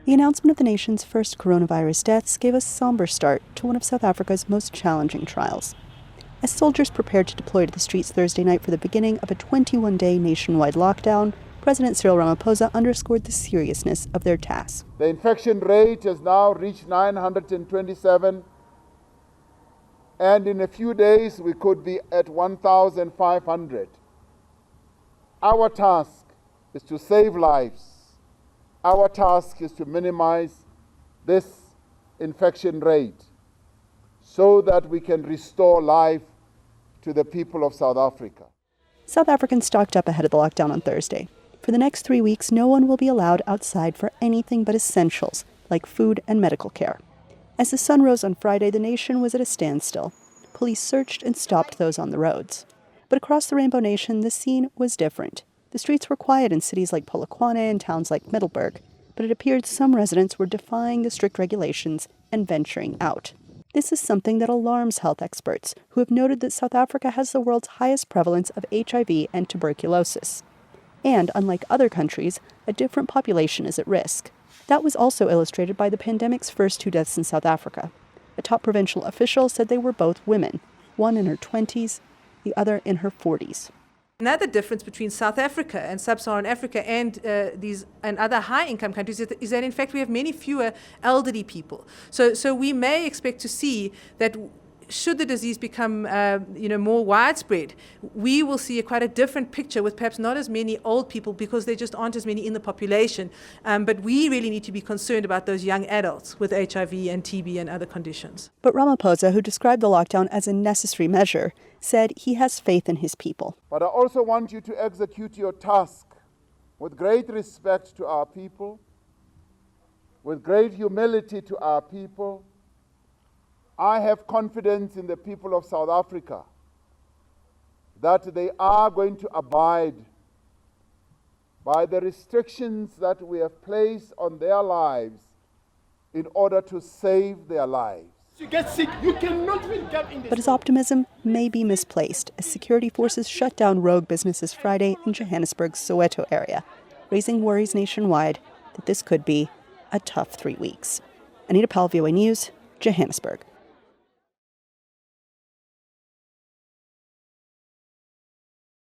The announcement of the nation's first coronavirus deaths gave a somber start to one of South Africa's most challenging trials. As soldiers prepared to deploy to the streets Thursday night for the beginning of a 21-day nationwide lockdown, President Cyril Ramaphosa underscored the seriousness of their task. The infection rate has now reached 927, and in a few days we could be at 1,500. Our task is to save lives. Our task is to minimize this infection rate so that we can restore life to the people of South Africa. South Africans stocked up ahead of the lockdown on Thursday. For the next 3 weeks, no one will be allowed outside for anything but essentials, like food and medical care. As the sun rose on Friday, the nation was at a standstill. Police searched and stopped those on the roads. But across the Rainbow Nation, the scene was different. The streets were quiet in cities like Polokwane and towns like Middelburg, but it appeared some residents were defying the strict regulations and venturing out. This is something that alarms health experts, who have noted that South Africa has the world's highest prevalence of HIV and tuberculosis. And, unlike other countries, a different population is at risk. That was also illustrated by the pandemic's first 2 deaths in South Africa. A top provincial official said they were both women, one in her 20s, the other in her 40s. Another difference between South Africa and sub-Saharan Africa and these and other high-income countries is that in fact we have many fewer elderly people. So we may expect to see that should the disease become more widespread, we will see quite a different picture with perhaps not as many old people because there just aren't as many in the population. But we really need to be concerned about those young adults with HIV and TB and other conditions. But Ramaphosa, who described the lockdown as a necessary measure, said he has faith in his people. But I also want you to execute your task with great respect to our people, with great humility to our people. I have confidence in the people of South Africa that they are going to abide by the restrictions that we have placed on their lives in order to save their lives. You get sick, you cannot even come in. But his optimism may be misplaced as security forces shut down rogue businesses Friday in Johannesburg's Soweto area, raising worries nationwide that this could be a tough 3 weeks. Anita Powell, VOA News, Johannesburg.